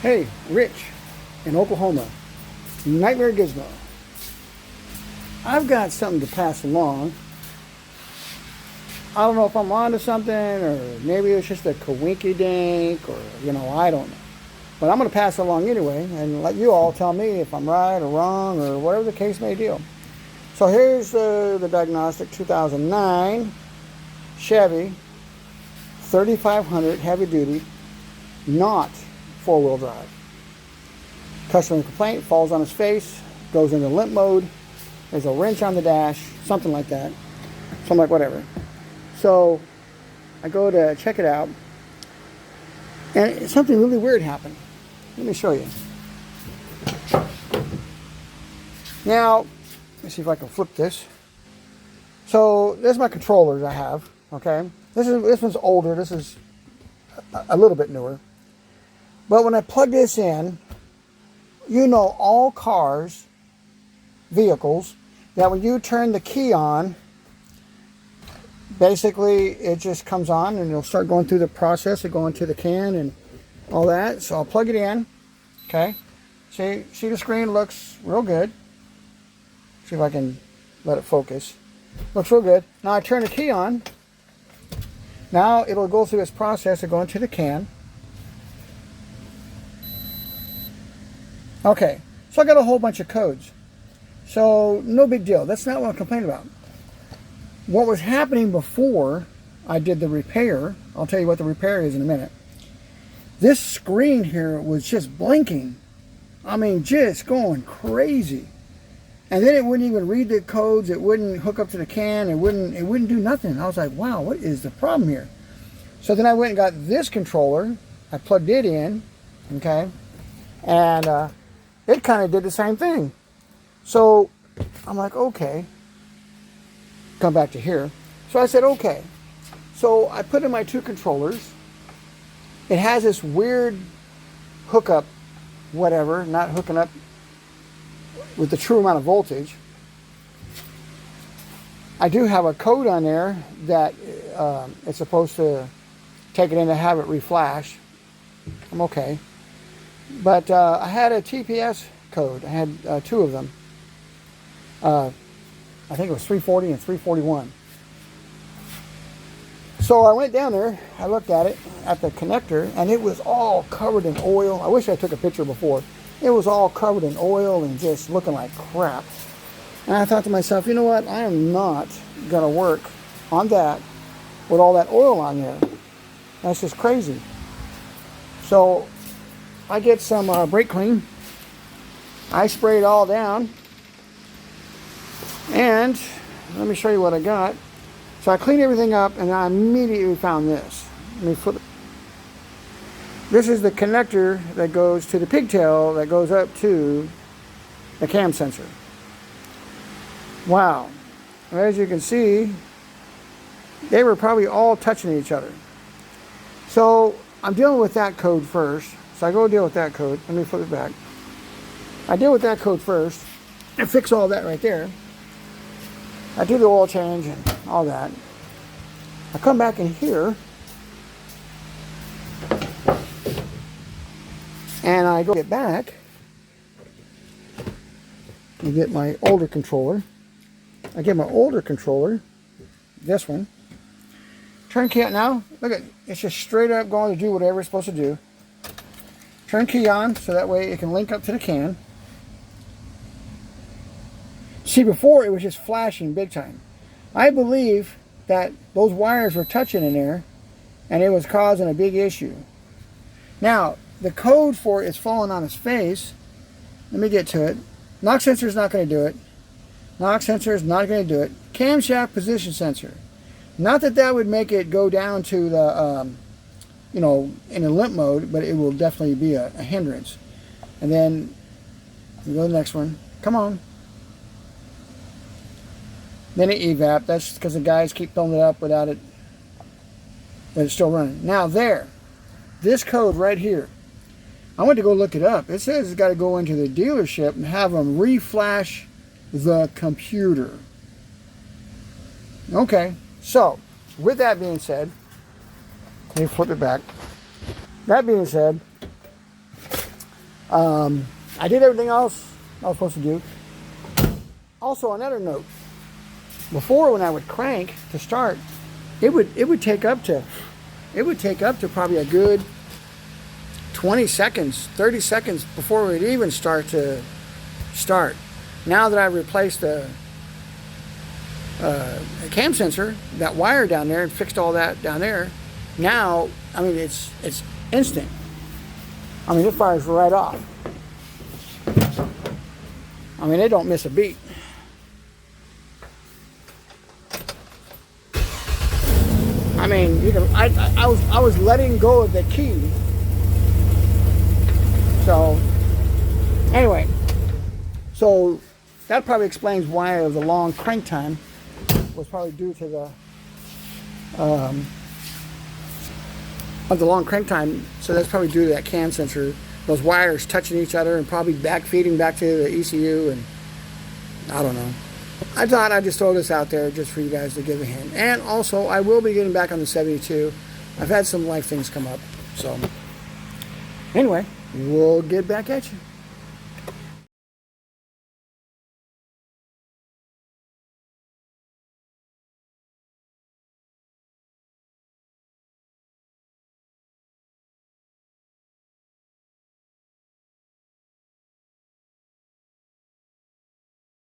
Hey, Rich in Oklahoma, Nightmare Gizmo. I've got something to pass along. I don't know if I'm onto something, or maybe it's just a coinky dink, or I don't know. But I'm going to pass it along anyway and let you all tell me if I'm right or wrong or whatever the case may be. So here's the diagnostic 2009 Chevy 3500 heavy duty, not four-wheel drive. Customer complaint, falls on his face, goes into limp mode. There's a wrench on the dash, something like that. So I'm like, whatever. So I go to check it out, and something really weird happened. Let me show you. Now, let's see if I can flip this. So there's my controllers I have. Okay, this one's older. This is a little bit newer. But when I plug this in, all cars, vehicles, that when you turn the key on, basically it just comes on and it'll start going through the process of going to the can and all that. So I'll plug it in. Okay, see the screen looks real good. See if I can let it focus. Looks real good. Now I turn the key on. Now it'll go through this process of going to the can. Okay, so I got a whole bunch of codes. So no big deal. That's not what I'm complaining about. What was happening before I did the repair, I'll tell you what the repair is in a minute. This screen here was just blinking. I mean, just going crazy. And then it wouldn't even read the codes. It wouldn't hook up to the can. It wouldn't do nothing. I was like, wow, what is the problem here? So then I went and got this controller. I plugged it in, okay? And it kind of did the same thing. So I'm like, okay. Come back to here. So I said, okay. So I put in my two controllers. It has this weird hookup, whatever, not hooking up with the true amount of voltage. I do have a code on there that it's supposed to take it in to have it reflash. I'm okay. But I had a TPS code. I had two of them. I think it was 340 and 341. So I went down there, I looked at it, at the connector, and it was all covered in oil. I wish I took a picture before. It was all covered in oil and just looking like crap. And I thought to myself, you know what? I am not going to work on that with all that oil on there. That's just crazy. So I get some brake clean. I spray it all down. And let me show you what I got. So I cleaned everything up and I immediately found this. Let me flip it. This is the connector that goes to the pigtail that goes up to the cam sensor. Wow. As you can see, they were probably all touching each other. So I'm dealing with that code first. So I go deal with that code. Let me flip it back. I deal with that code first and fix all that right there. I do the oil change and all that. I come back in here and I go get back and get my older controller. I get my older controller, this one. Turn key on now. Look at it. It's just straight up going to do whatever it's supposed to do. Turn key on so that way it can link up to the can. See, before it was just flashing big time. I believe that those wires were touching in there and it was causing a big issue. Now, the code for it is falling on his face. Let me get to it. Knock sensor is not going to do it. Knock sensor is not going to do it. Camshaft position sensor. Not that that would make it go down to the, in a limp mode, but it will definitely be a hindrance. And then, we go to the next one. Come on. Then it evap. That's because the guys keep filling it up without it, but it's still running. Now there, this code right here, I went to go look it up. It says it's got to go into the dealership and have them reflash the computer. Okay, so with that being said, let me flip it back. That being said, I did everything else I was supposed to do. Also, another note. Before, when I would crank to start, it would take up to probably a good 20 seconds, 30 seconds before it would even start to start. Now that I've replaced the cam sensor, that wire down there, and fixed all that down there, now, I mean, it's instant. I mean, it fires right off. I mean, it don't miss a beat. I mean, you can. I was letting go of the key. So anyway, so that probably explains why of the long crank time was probably due to the of the long crank time. So that's probably due to that cam sensor, those wires touching each other and probably feeding back to the ECU, and I don't know. I thought I'd just throw this out there just for you guys to give a hint. And also, I will be getting back on the 72. I've had some life things come up. So anyway, we'll get back at you.